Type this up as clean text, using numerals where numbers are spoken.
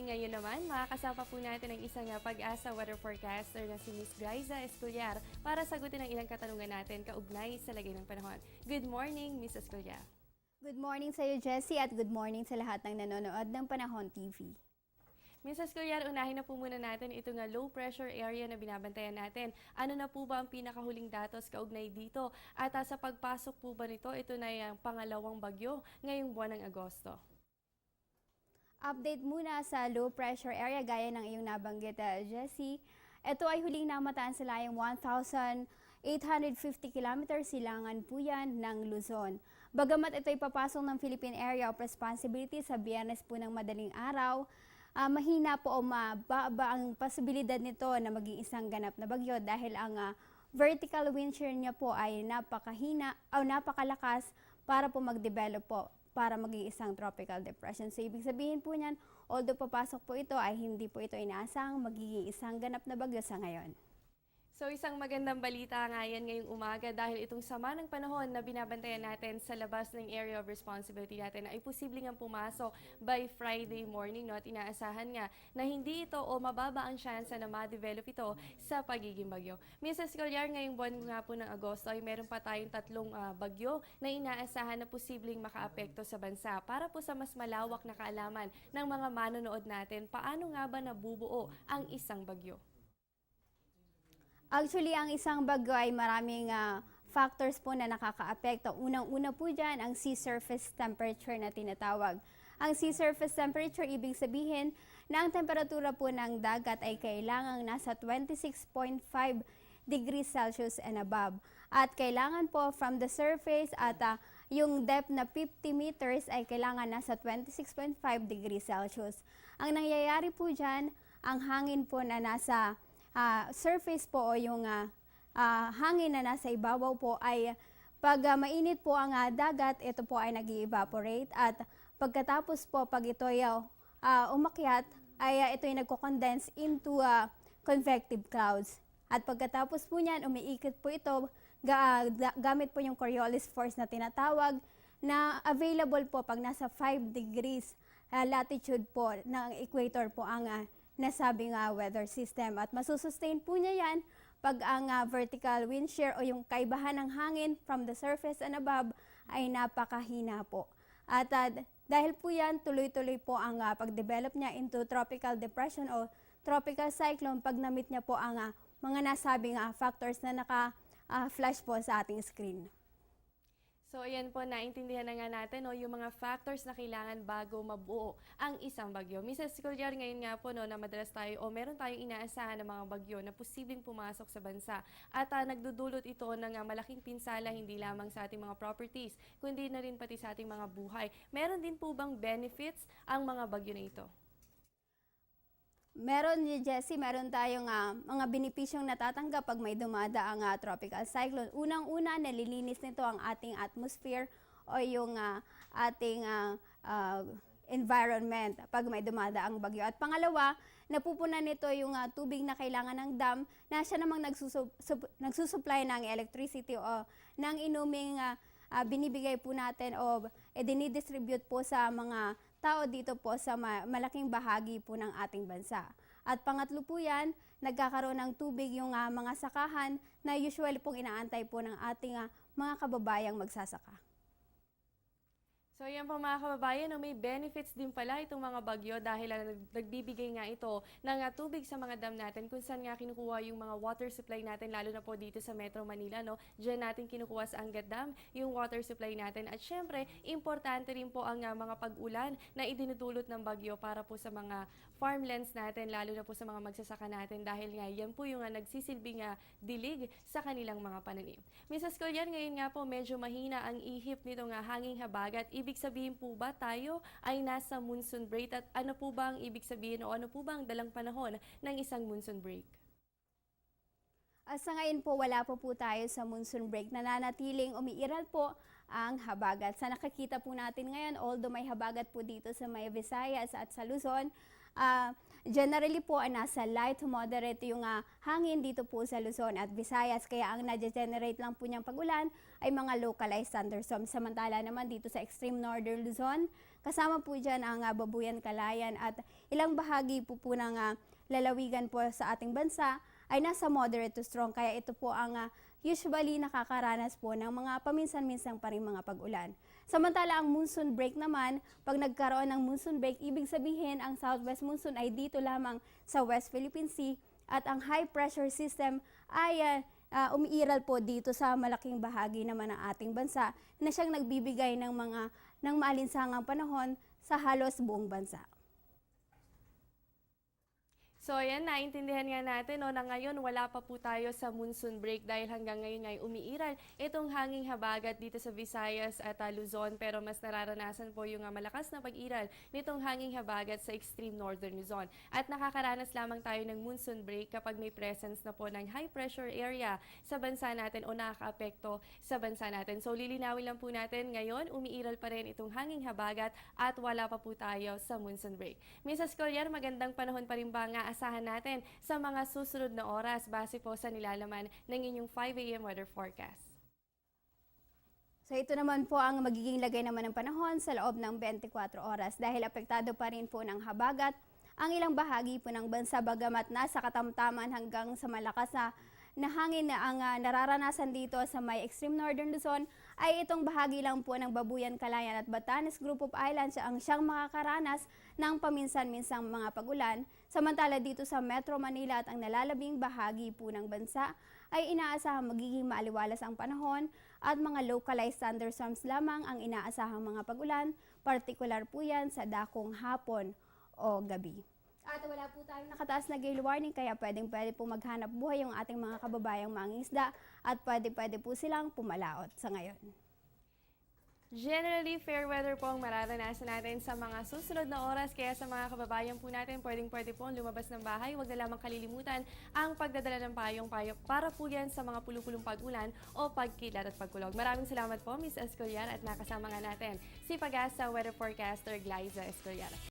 Ngayon naman, makakasama po natin ang isang pag-asa weather forecaster na si Miss Glyza Escollar para sagutin ang ilang katanungan natin kaugnay sa lagay ng panahon. Good morning, Miss Escollar. Good morning sa iyo, Jessie, at good morning sa lahat ng nanonood ng Panahon TV. Ms. Escollar, unahin na po muna natin itong low pressure area na binabantayan natin. Ano na po ba ang pinakahuling datos kaugnay dito? At sa pagpasok po ba nito, ito na yung pangalawang bagyo ngayong buwan ng Agosto. Update muna sa low pressure area gaya ng iyong nabanggit, Jessie. Ito ay huling namataan sa layang 1,850 kilometers silangan po yan ng Luzon. Bagamat ito ay papasok ng Philippine Area of Responsibility sa Biyernes po ng madaling araw, mahina po o mababa ang posibilidad nito na maging isang ganap na bagyo dahil ang vertical wind shear niya po ay napakahina o napakalakas para po mag-develop po para maging isang tropical depression. So ibig sabihin po niyan, although papasok po ito ay hindi po ito inaasang magiging isang ganap na bagyo sa ngayon. So isang magandang balita nga yan ngayong umaga dahil itong sama ng panahon na binabantayan natin sa labas ng area of responsibility natin ay posibleng ang pumasok by Friday morning. No? At inaasahan nga na hindi ito o mababa ang chance na ma-develop ito sa pagiging bagyo. Mrs. Escollar, ngayong buwan nga po ng Agosto ay meron pa tayong tatlong bagyo na inaasahan na posibleng makaapekto sa bansa. Para po sa mas malawak na kaalaman ng mga manonood natin, paano nga ba nabubuo ang isang bagyo? Actually, ang isang bagyo ay maraming factors po na nakakaapekto. Unang-una po dyan, ang sea surface temperature na tinatawag. Ang sea surface temperature, ibig sabihin na ang temperatura po ng dagat ay kailangang nasa 26.5 degrees Celsius and above. At kailangan po from the surface at yung depth na 50 meters ay kailangan nasa 26.5 degrees Celsius. Ang nangyayari po dyan, ang hangin po na nasa surface po o yung hangin na nasa ibabaw po ay pag mainit po ang dagat, ito po ay nag-evaporate at pagkatapos po pag ito ay umakyat ay ito ay nagko-condense into convective clouds. At pagkatapos po niyan, umiikot po ito gamit po yung Coriolis force na tinatawag na available po pag nasa 5 degrees latitude po ng equator po ang nasabing weather system at masusustain po niya yan pag ang vertical wind shear o yung kaibahan ng hangin from the surface and above ay napakahina po. At dahil po yan, tuloy-tuloy po ang pag-develop niya into tropical depression o tropical cyclone pag na-meet niya po ang mga nasabing factors na naka-flash po sa ating screen. So ayan po, naintindihan na nga natin yung mga factors na kailangan bago mabuo ang isang bagyo. Mrs. Escollar, ngayon nga po na madalas tayo o meron tayong inaasahan ng mga bagyo na posibleng pumasok sa bansa. At nagdudulot ito ng malaking pinsala hindi lamang sa ating mga properties, kundi na rin pati sa ating mga buhay. Meron din po bang benefits ang mga bagyo na ito? Meron, Jessie, meron tayong mga benepisyong natatanggap pag may dumadaang tropical cyclone. Unang-una, nalilinis nito ang ating atmosphere o yung ating environment pag may dumadaang bagyo. At pangalawa, napupunan nito yung tubig na kailangan ng dam na siya namang nagsusupply ng electricity o ng inuming binibigay po natin o dinidistribute po sa mga tao dito po sa malaking bahagi po ng ating bansa. At pangatlo po yan, nagkakaroon ng tubig yung mga sakahan na usually pong inaantay po ng ating mga kababayang magsasaka. So yan po mga kababayan, may benefits din pala itong mga bagyo dahil nagbibigay nga ito ng tubig sa mga dam natin kung saan nga kinukuha yung mga water supply natin, lalo na po dito sa Metro Manila. No? Diyan natin kinukuha sa Angat Dam yung water supply natin. At syempre, importante rin po ang mga pag-ulan na idinudulot ng bagyo para po sa mga farmlands natin, lalo na po sa mga magsasaka natin dahil nga yan po yung nagsisilbing dilig sa kanilang mga pananim. Mrs. Escollar, ngayon nga po medyo mahina ang ihip nitong hanging habagat. Ibig sabihin po ba tayo ay nasa monsoon break at ano po ba ang ibig sabihin o ano po ba ang dalang panahon ng isang monsoon break? Sa ngayon po, wala po tayo sa monsoon break. Nananatiling umiiral po ang habagat. Sa nakikita po natin ngayon, although may habagat po dito sa may Visayas at sa Luzon, generally po nasa light to moderate yung hangin dito po sa Luzon at Visayas. Kaya ang na-generate lang po niyang pag-ulan ay mga localized thunderstorms. Samantala naman dito sa extreme northern Luzon, Kasama po dyan ang Babuyan, Calayan at ilang bahagi po ng lalawigan po sa ating bansa ay nasa moderate to strong. Kaya ito po ang usually nakakaranas po ng mga paminsan-minsang pa rin mga pag-ulan. Samantala ang monsoon break naman, pag nagkaroon ng monsoon break, ibig sabihin ang southwest monsoon ay dito lamang sa West Philippine Sea at ang high pressure system ay umiiral po dito sa malaking bahagi naman ng ating bansa na siyang nagbibigay ng maalinsangang panahon sa halos buong bansa. So ayan, naintindihan nga natin na ngayon wala pa po tayo sa monsoon break dahil hanggang ngayon ay umiiral itong hanging habagat dito sa Visayas at Luzon, pero mas nararanasan po yung malakas na pag-iral nitong hanging habagat sa extreme northern Luzon. At nakakaranas lamang tayo ng monsoon break kapag may presence na po ng high pressure area sa bansa natin o nakakaapekto sa bansa natin. So lilinawin lang po natin ngayon, umiiral pa rin itong hanging habagat at wala pa po tayo sa monsoon break. Mrs. Collier, magandang panahon pa rin ba nga asahan natin sa mga susunod na oras base po sa nilalaman ng inyong 5 a.m. weather forecast? So ito naman po ang magiging lagay naman ng panahon sa loob ng 24 oras dahil apektado pa rin po ng habagat ang ilang bahagi po ng bansa bagamat nasa katamtaman hanggang sa malakas na hangin na ang nararanasan dito sa may extreme northern Luzon ay itong bahagi lang po ng Babuyan, Calayan at Batanes Group of Islands ang siyang makakaranas ng paminsan-minsang mga pagulan. Samantala dito sa Metro Manila at ang nalalabing bahagi po ng bansa ay inaasahang magiging maaliwalas ang panahon at mga localized thunderstorms lamang ang inaasahang mga pagulan, partikular po yan sa dakong hapon o gabi. At wala po tayong nakataas na gale warning kaya pwede po maghanap buhay yung ating mga kababayang mangingisda at pwede po silang pumalaot sa ngayon. Generally, fair weather po ang mararanasan natin sa mga susunod na oras. Kaya sa mga kababayan po natin, pwede po lumabas ng bahay. Huwag na lamang kalilimutan ang pagdadala ng payong para po yan sa mga pulupulong pag-ulan o pagkilat at pagkulog. Maraming salamat po, Ms. Escollar, at nakasama nga natin si Pag-asa Weather Forecaster Glyza Escollar.